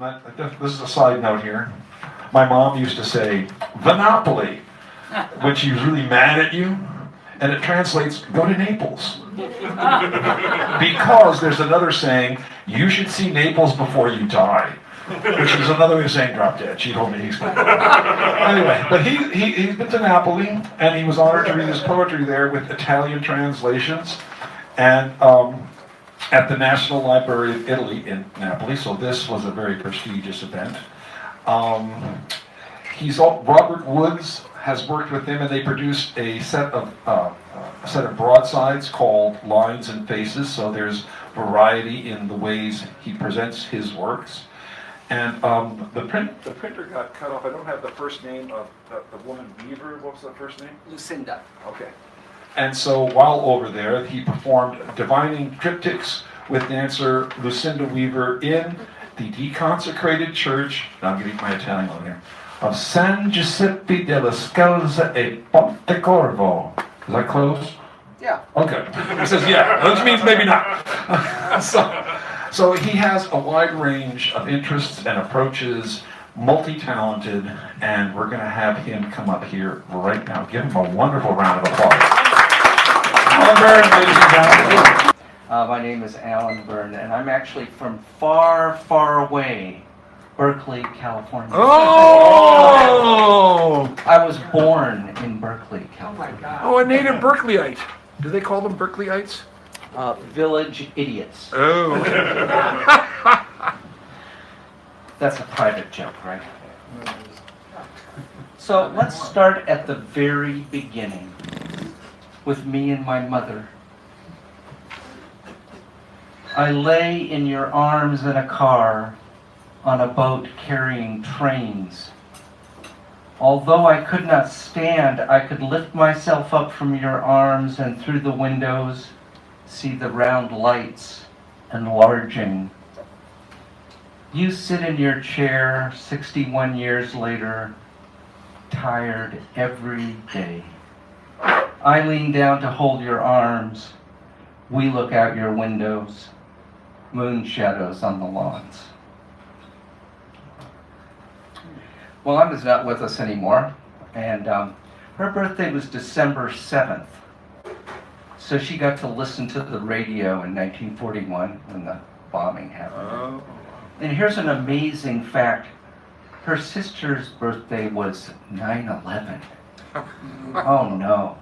this is a side note here. My mom used to say, Vanopoli, when she was really mad at you, and it translates, go to Naples. Because there's another saying, you should see Naples before you die. Which is another way of saying drop dead. She told me he's been. Anyway, but he's been to Napoli, and he was honored to read his poetry there with Italian translations, and at the National Library of Italy in Napoli. So this was a very prestigious event. Robert Woods has worked with him, and they produced a set of broadsides called Lines and Faces. So there's variety in the ways he presents his works. And the printer got cut off. I don't have the first name of the woman weaver. What was the first name? Lucinda. Okay. And so while over there, he performed divining triptychs with dancer Lucinda Weaver in the deconsecrated church, now I'm getting my Italian on here, of San Giuseppe della Scalza e Pontecorvo. Is that close? Yeah. Okay. He says, yeah, which means maybe not. So he has a wide range of interests and approaches, multi-talented, and we're going to have him come up here right now. Give him a wonderful round of applause. Alan Bern, ladies and gentlemen. My name is Alan Bern, and I'm actually from far, far away, Berkeley, California. Oh! I was born in Berkeley, California. Oh my God. Oh, a native Berkeleyites. Do they call them Berkeleyites? Village idiots. Oh. That's a private joke, right? So let's start at the very beginning with me and my mother. I lay in your arms in a car on a boat carrying trains. Although I could not stand, I could lift myself up from your arms and through the windows see the round lights enlarging. You sit in your chair 61 years later, tired every day. I lean down to hold your arms. We look out your windows, moon shadows on the lawns. Well, Emma's not with us anymore, and her birthday was December 7th. So she got to listen to the radio in 1941 when the bombing happened. Oh. And here's an amazing fact. Her sister's birthday was 9/11. Oh no.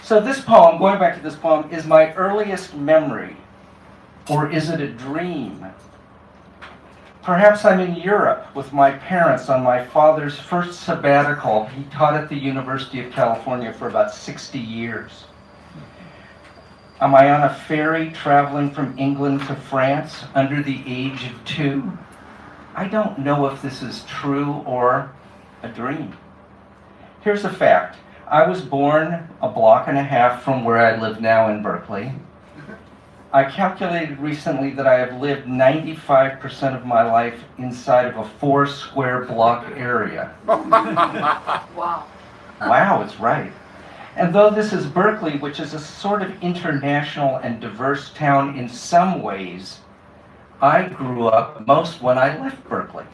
So this poem, going back to this poem, is my earliest memory, or is it a dream? Perhaps I'm in Europe with my parents on my father's first sabbatical. He taught at the University of California for about 60 years. Am I on a ferry traveling from England to France under the age of 2? I don't know if this is true or a dream. Here's a fact. I was born a block and a half from where I live now in Berkeley. I calculated recently that I have lived 95% of my life inside of a 4 square block area. Wow. Wow, it's right. And though this is Berkeley, which is a sort of international and diverse town in some ways, I grew up most when I left Berkeley.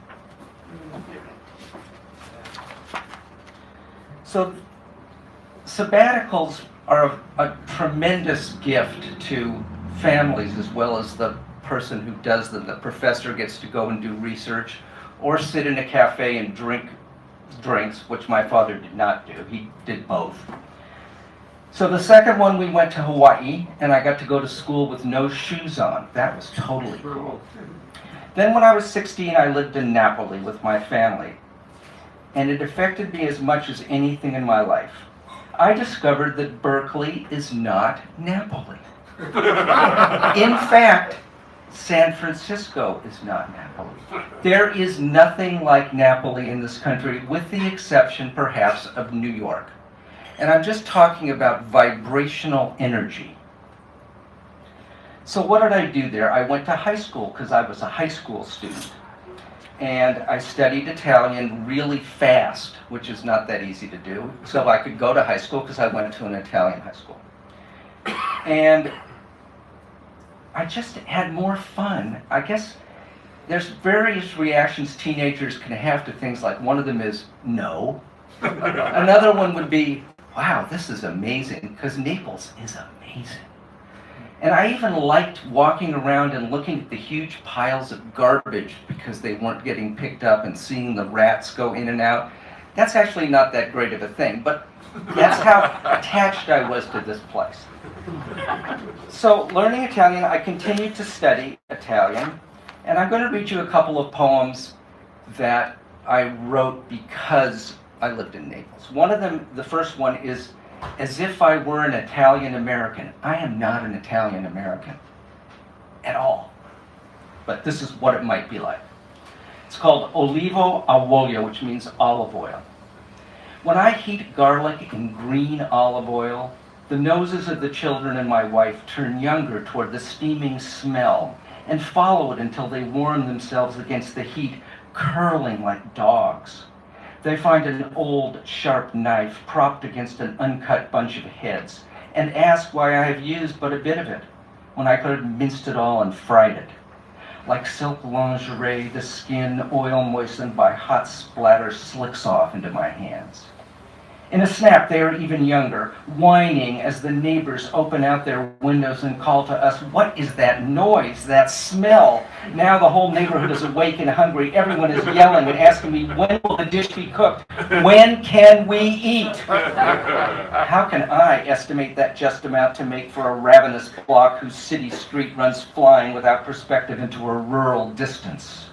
So sabbaticals are a tremendous gift to families as well as the person who does them. The professor gets to go and do research or sit in a cafe and drink drinks, which my father did not do. He did both. So the second one, we went to Hawaii, and I got to go to school with no shoes on. That was totally cool. Then when I was 16, I lived in Naples with my family, and it affected me as much as anything in my life. I discovered that Berkeley is not Naples. In fact, San Francisco is not Naples. There is nothing like Naples in this country, with the exception, perhaps, of New York. And I'm just talking about vibrational energy. So what did I do there? I went to high school because I was a high school student. And I studied Italian really fast, which is not that easy to do. So I could go to high school because I went to an Italian high school. And I just had more fun. I guess there's various reactions teenagers can have to things like, one of them is no. Another one would be, wow, this is amazing, because Naples is amazing. And I even liked walking around and looking at the huge piles of garbage because they weren't getting picked up and seeing the rats go in and out. That's actually not that great of a thing, but that's how attached I was to this place. So learning Italian, I continued to study Italian, and I'm going to read you a couple of poems that I wrote because I lived in Naples. One of them, the first one is, "As if I were an Italian American." I am not an Italian American at all, but this is what it might be like. It's called Olivo Avolio, which means olive oil. When I heat garlic in green olive oil, the noses of the children and my wife turn younger toward the steaming smell and follow it until they warm themselves against the heat, curling like dogs. They find an old, sharp knife propped against an uncut bunch of heads and ask why I have used but a bit of it, when I could have minced it all and fried it. Like silk lingerie, the skin, oil moistened by hot splatter, slicks off into my hands. In a snap, they are even younger, whining as the neighbors open out their windows and call to us, "What is that noise, that smell?" Now the whole neighborhood is awake and hungry. Everyone is yelling and asking me, "When will the dish be cooked? When can we eat?" How can I estimate that just amount to make for a ravenous block whose city street runs flying without perspective into a rural distance?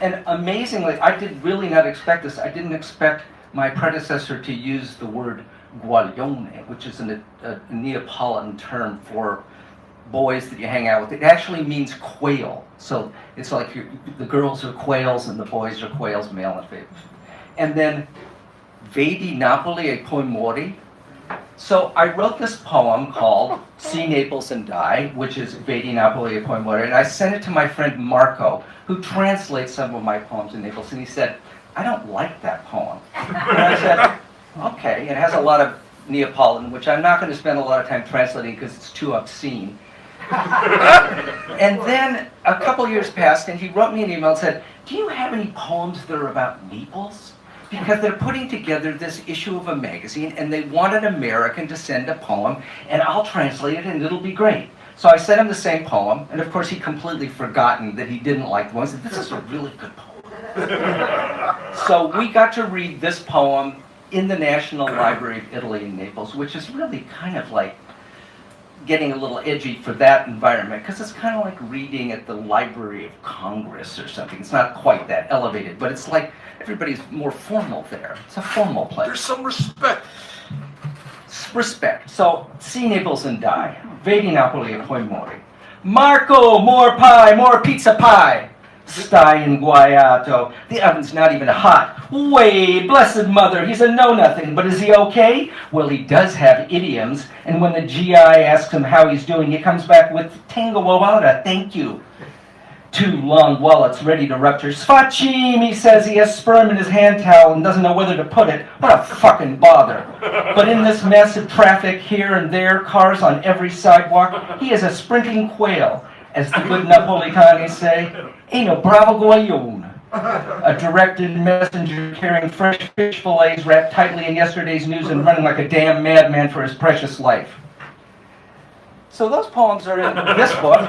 And amazingly, I did really not expect this. I didn't expect my predecessor to use the word guaglione, which is a Neapolitan term for boys that you hang out with. It actually means quail. So it's like the girls are quails and the boys are quails, male and female. And then Vedi Napoli e poi muori. So I wrote this poem called See Naples and Die, which is Vedi Napoli e poi muori, and I sent it to my friend Marco, who translates some of my poems in Naples, and he said, "I don't like that poem." And I said, okay, it has a lot of Neapolitan, which I'm not going to spend a lot of time translating because it's too obscene. And then a couple years passed, and he wrote me an email and said, "Do you have any poems that are about Naples? Because they're putting together this issue of a magazine, and they want an American to send a poem, and I'll translate it, and it'll be great." So I sent him the same poem, and of course he completely forgotten that he didn't like the one. He said, "This is a really good poem." So we got to read this poem in the National Library of Italy in Naples, which is really kind of like getting a little edgy for that environment, because it's kind of like reading at the Library of Congress or something. It's not quite that elevated, but it's like everybody's more formal there. It's a formal place. There's some respect. Respect. So, see Naples and die. Vedi Napoli e poi muori. Marco, more pie, more pizza pie. Stai inguaiato. The oven's not even hot. Way, blessed mother, he's a know-nothing, but is he okay? Well, he does have idioms, and when the GI asks him how he's doing, he comes back with Tengo wawada, thank you. 2 long wallets ready to rupture. Sfacim, he says he has sperm in his hand towel and doesn't know whether to put it. What a fucking bother. But in this mess of traffic here and there, cars on every sidewalk, he is a sprinting quail, as the good Napolitani say. Eno bravo guaglione. A directed messenger carrying fresh fish fillets wrapped tightly in yesterday's news and running like a damn madman for his precious life. So those poems are in this book,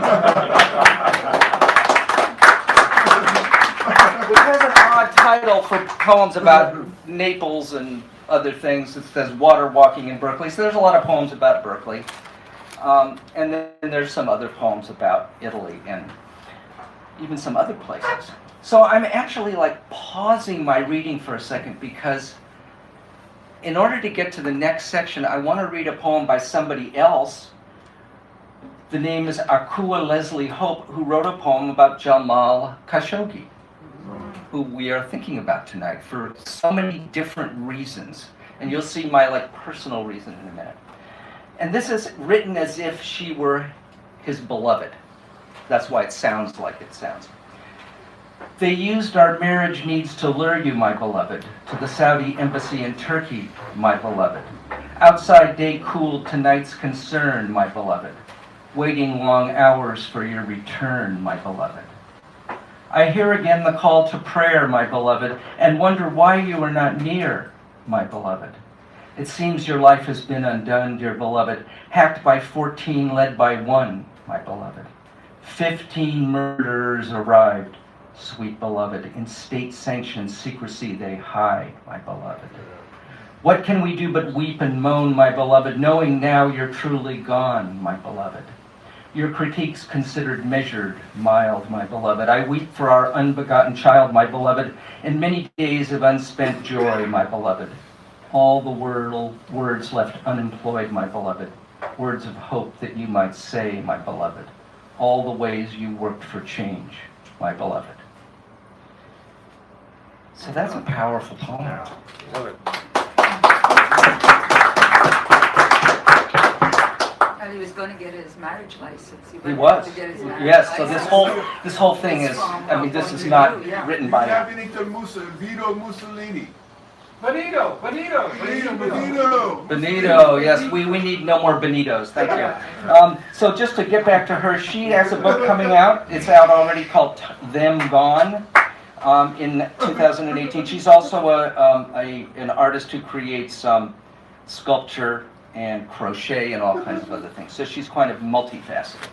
which has an odd title for poems about Naples and other things. It says Water Walking in Berkeley. So there's a lot of poems about Berkeley. And then there's some other poems about Italy and even some other places. So I'm actually like pausing my reading for a second because in order to get to the next section, I want to read a poem by somebody else. The name is Akua Leslie Hope, who wrote a poem about Jamal Khashoggi, who we are thinking about tonight for so many different reasons. And you'll see my like personal reason in a minute. And this is written as if she were his beloved. That's why it sounds like it sounds. They used our marriage needs to lure you, my beloved, to the Saudi embassy in Turkey, my beloved. Outside day cooled tonight's concern, my beloved. Waiting long hours for your return, my beloved. I hear again the call to prayer, my beloved, and wonder why you are not near, my beloved. It seems your life has been undone, dear beloved, hacked by 14, led by 1, my beloved. 15 murderers arrived, sweet beloved. In state-sanctioned secrecy they hide, my beloved. What can we do but weep and moan, my beloved, knowing now you're truly gone, my beloved? Your critiques considered measured, mild, my beloved. I weep for our unbegotten child, my beloved, in many days of unspent joy, my beloved. All the words left unemployed, my beloved. Words of hope that you might say, my beloved. All the ways you worked for change, my beloved. So that's a powerful poem. Love it. And he was going to get his marriage license. He went was. to get his marriage Yes, so license. this whole thing is, I mean, this is not written by Vito Mussolini. Benito. Benito. Yes, we need no more Benitos. Thank you. So just to get back to her, she has a book coming out. It's out already called Them Gone in 2018. She's also an artist who creates sculpture and crochet and all kinds of other things. So she's kind of multifaceted.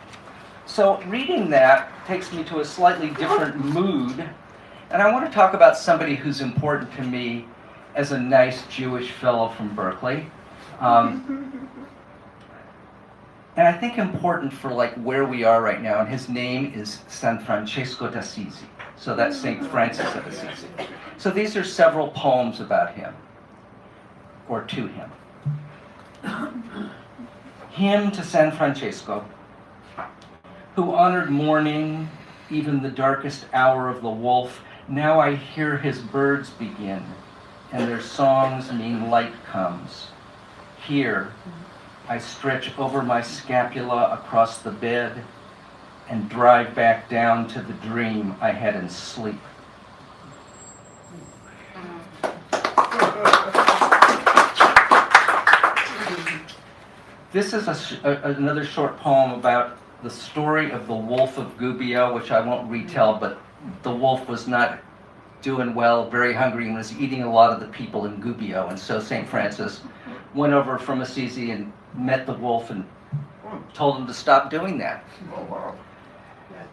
So reading that takes me to a slightly different mood. And I want to talk about somebody who's important to me as a nice Jewish fellow from Berkeley. And I think important for like where we are right now. And his name is San Francesco d'Assisi. So that's St. Francis of Assisi. So these are several poems about him, or to him. Hymn to San Francesco, who honored morning, even the darkest hour of the wolf. Now I hear his birds begin, and their songs mean light comes. Here, I stretch over my scapula across the bed and drive back down to the dream I had in sleep. This is another short poem about the story of the wolf of Gubbio, which I won't retell, but the wolf was not doing well, very hungry, and was eating a lot of the people in Gubbio. And so St. Francis went over from Assisi and met the wolf and told him to stop doing that. Oh, wow.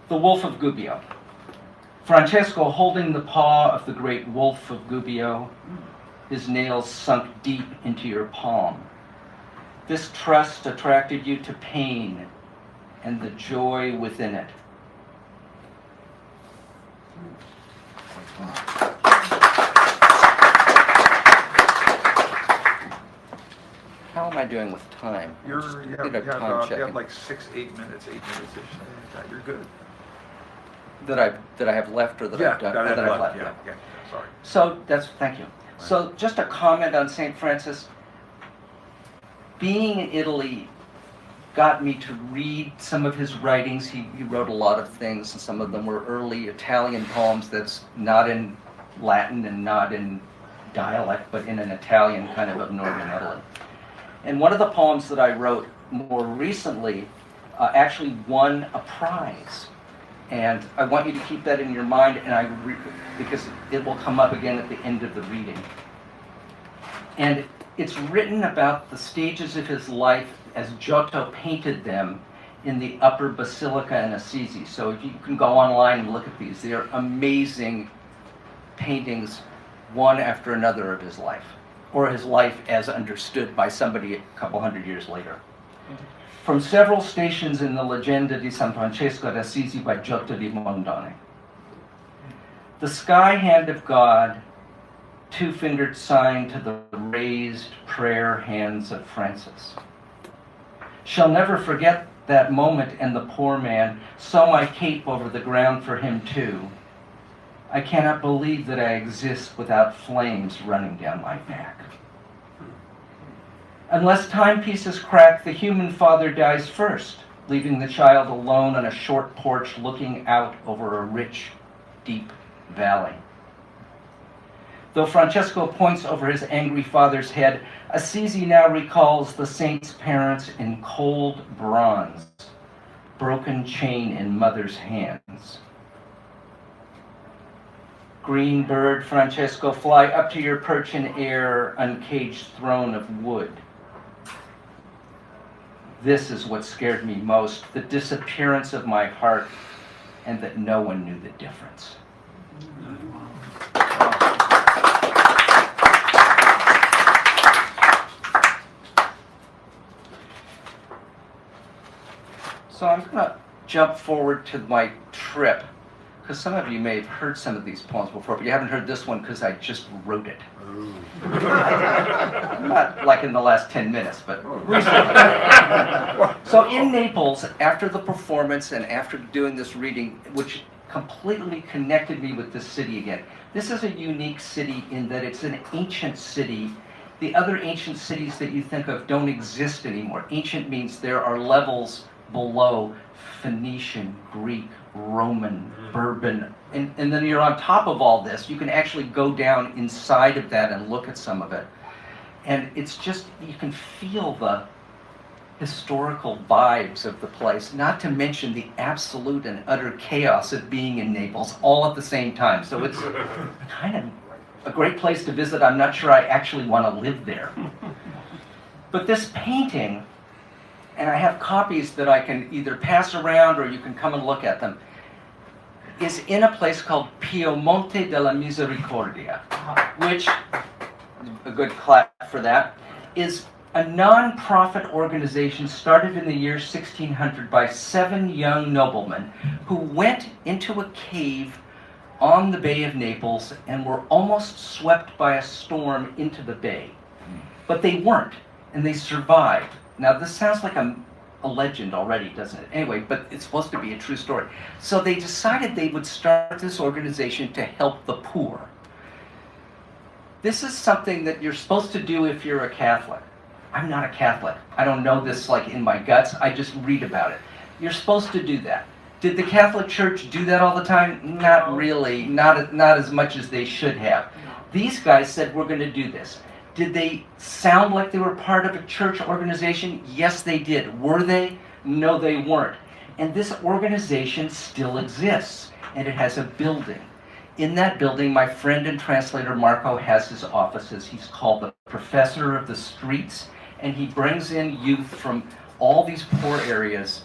The Wolf of Gubbio. Francesco holding the paw of the great wolf of Gubbio, his nails sunk deep into your palm. This trust attracted you to pain and the joy within it. How am I doing with time? You Just have, did a you have, time you checking. have like 8 minutes-ish, something like that. You're good. That I have left or that I've done? that I've left. left. Yeah. Sorry. So thank you. So just a comment on St. Francis. Being in Italy got me to read some of his writings. He wrote a lot of things, and some of them were early Italian poems that's not in Latin and not in dialect, but in an Italian kind of northern Italy. And one of the poems that I wrote more recently actually won a prize. And I want you to keep that in your mind, and because it will come up again at the end of the reading. And it's written about the stages of his life as Giotto painted them in the Upper Basilica in Assisi. So you can go online and look at these. They are amazing paintings, one after another of his life, or his life as understood by somebody a couple hundred years later. From several stations in the Legenda di San Francesco d'Assisi by Giotto di Mondone. The sky hand of God, two-fingered sign to the raised prayer hands of Francis. Shall never forget that moment and the poor man saw my cape over the ground for him too. I cannot believe that I exist without flames running down my back. Unless timepieces crack, the human father dies first, leaving the child alone on a short porch looking out over a rich, deep valley. Though Francesco points over his angry father's head, Assisi now recalls the saint's parents in cold bronze, broken chain in mother's hands. Green bird, Francesco, fly up to your perch in air, uncaged throne of wood. This is what scared me most, the disappearance of my heart, and that no one knew the difference. So I'm going to jump forward to my trip, because some of you may have heard some of these poems before, but you haven't heard this one because I just wrote it. Not like in the last 10 minutes, but recently. So in Naples, after the performance and after doing this reading, which completely connected me with this city again, this is a unique city in that it's an ancient city. The other ancient cities that you think of don't exist anymore. Ancient means there are levels below: Phoenician, Greek, Roman, Bourbon, and then you're on top of all this. You can actually go down inside of that and look at some of it. And it's just, you can feel the historical vibes of the place, not to mention the absolute and utter chaos of being in Naples all at the same time. So it's kind of a great place to visit. I'm not sure I actually want to live there. But this painting, and I have copies that I can either pass around or you can come and look at them, is in a place called Piemonte della Misericordia, which, a good clap for that, is a non-profit organization started in the year 1600 by 7 young noblemen who went into a cave on the Bay of Naples and were almost swept by a storm into the bay. But they weren't, and they survived. Now, this sounds like a legend already, doesn't it? Anyway, but it's supposed to be a true story. So they decided they would start this organization to help the poor. This is something that you're supposed to do if you're a Catholic. I'm not a Catholic. I don't know this like in my guts. I just read about it. You're supposed to do that. Did the Catholic Church do that all the time? Not really. Not as much as they should have. These guys said, we're going to do this. Did they sound like they were part of a church organization? Yes, they did. Were they? No, they weren't. And this organization still exists, and it has a building. In that building, my friend and translator Marco has his offices. He's called the Professor of the Streets, and he brings in youth from all these poor areas,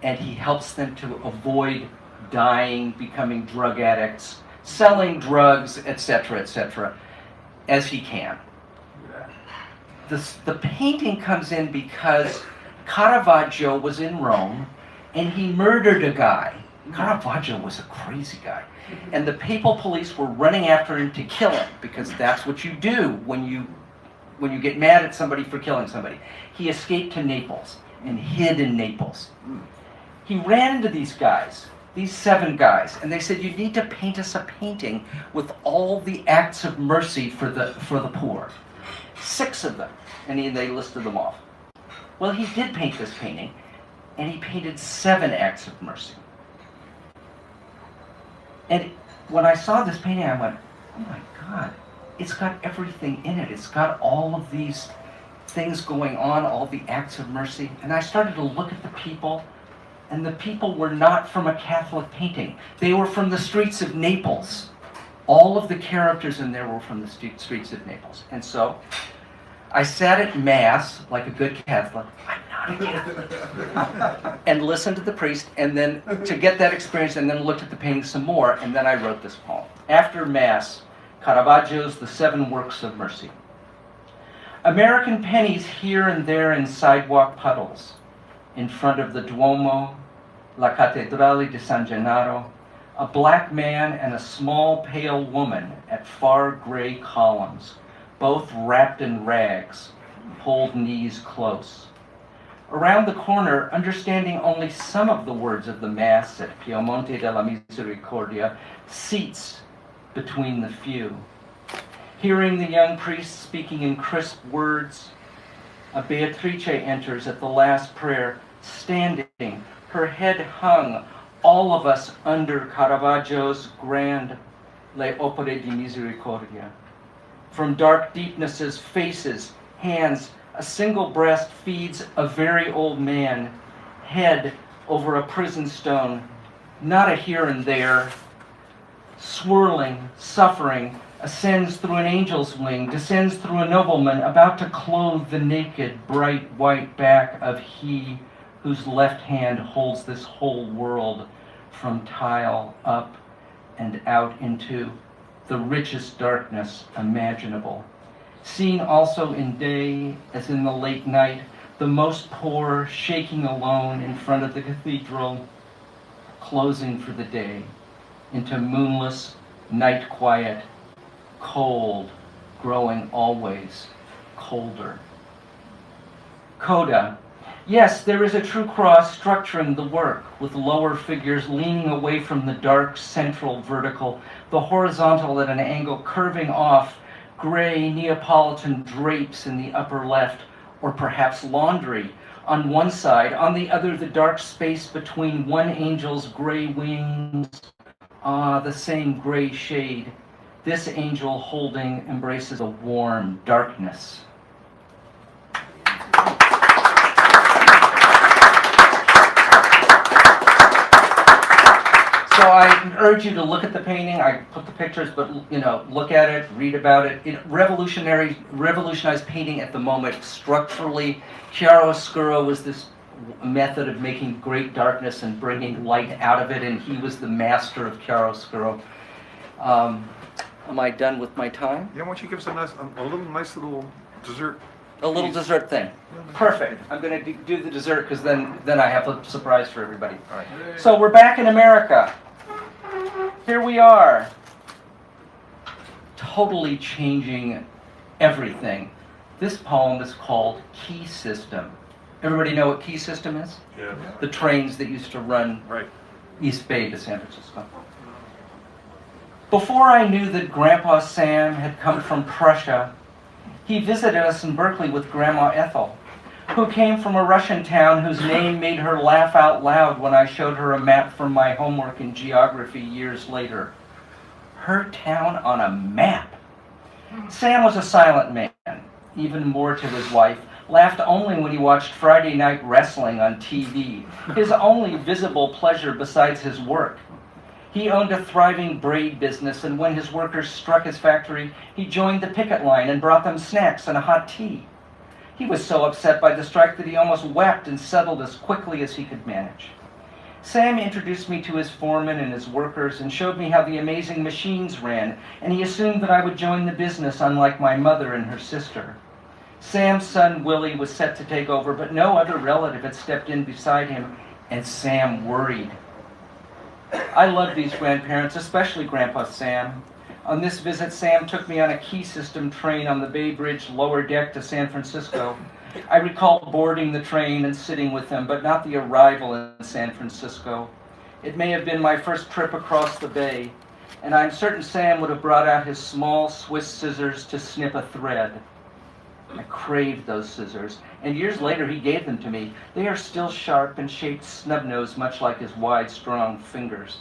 and he helps them to avoid dying, becoming drug addicts, selling drugs, etc., as he can. The painting comes in because Caravaggio was in Rome and he murdered a guy. Caravaggio was a crazy guy. And the papal police were running after him to kill him, because that's what you do when you get mad at somebody for killing somebody. He escaped to Naples and hid in Naples. He ran into these guys, these 7 guys, and they said, you need to paint us a painting with all the acts of mercy for the poor. 6 of them, and they listed them off. Well, he did paint this painting, and he painted 7 acts of mercy. And when I saw this painting, I went, oh my God, it's got everything in it. It's got all of these things going on, all the acts of mercy. And I started to look at the people, and the people were not from a Catholic painting. They were from the streets of Naples. All of the characters in there were from the streets of Naples. And so I sat at Mass, like a good Catholic, I'm not a Catholic, and listened to the priest, and then to get that experience, and then looked at the painting some more, and then I wrote this poem. After Mass, Caravaggio's The 7 Works of Mercy. American pennies here and there in sidewalk puddles, in front of the Duomo, La Cattedrale di San Gennaro, a black man and a small pale woman at far gray columns, both wrapped in rags, pulled knees close. Around the corner, understanding only some of the words of the Mass at Piemonte della Misericordia, seats between the few. Hearing the young priest speaking in crisp words, a Beatrice enters at the last prayer, standing, her head hung, all of us under Caravaggio's grand Le Opere di Misericordia. From dark deepnesses, faces, hands, a single breast feeds a very old man, head over a prison stone, not a here and there, swirling, suffering, ascends through an angel's wing, descends through a nobleman, about to clothe the naked, bright white back of he whose left hand holds this whole world from tile up and out into the richest darkness imaginable. Seen also in day as in the late night, the most poor shaking alone in front of the cathedral, closing for the day, into moonless night quiet, cold, growing always colder. Coda. Yes, there is a true cross structuring the work, with lower figures leaning away from the dark central vertical, the horizontal at an angle curving off, gray Neapolitan drapes in the upper left, or perhaps laundry on one side, on the other the dark space between one angel's gray wings, the same gray shade. This angel holding embraces a warm darkness. So I urge you to look at the painting. I put the pictures, but look at it, read about it. It revolutionized painting at the moment structurally. Chiaroscuro was this method of making great darkness and bringing light out of it, and he was the master of chiaroscuro. Am I done with my time? Yeah, why don't you give us a nice little dessert? A little dessert thing. Perfect. I'm going to do the dessert because then I have a surprise for everybody. All right. So we're back in America. Here we are. Totally changing everything. This poem is called Key System. Everybody know what Key System is? Yeah. The trains that used to run Right. East Bay to San Francisco. Before I knew that Grandpa Sam had come from Prussia, he visited us in Berkeley with Grandma Ethel, who came from a Russian town whose name made her laugh out loud when I showed her a map from my homework in geography years later. Her town on a map. Sam was a silent man, even more to his wife, laughed only when he watched Friday night wrestling on TV, his only visible pleasure besides his work. He owned a thriving braid business, and when his workers struck his factory, he joined the picket line and brought them snacks and a hot tea. He was so upset by the strike that he almost wept and settled as quickly as he could manage. Sam introduced me to his foreman and his workers and showed me how the amazing machines ran, and he assumed that I would join the business, unlike my mother and her sister. Sam's son Willie was set to take over, but no other relative had stepped in beside him, and Sam worried. I love these grandparents, especially Grandpa Sam. On this visit, Sam took me on a Key System train on the Bay Bridge lower deck to San Francisco. I recall boarding the train and sitting with them, but not the arrival in San Francisco. It may have been my first trip across the bay, and I'm certain Sam would have brought out his small Swiss scissors to snip a thread. I craved those scissors, and years later he gave them to me. They are still sharp and shaped snub-nosed, much like his wide, strong fingers.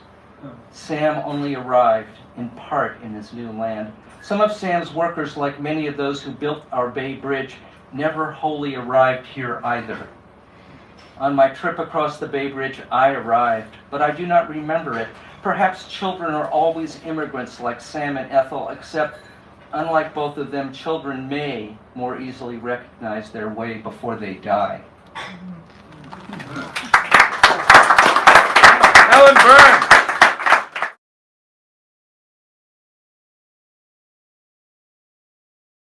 Sam only arrived, in part, in his new land. Some of Sam's workers, like many of those who built our Bay Bridge, never wholly arrived here either. On my trip across the Bay Bridge, I arrived, but I do not remember it. Perhaps children are always immigrants like Sam and Ethel, except, unlike both of them, children may more easily recognize their way before they die. Ellen Bern!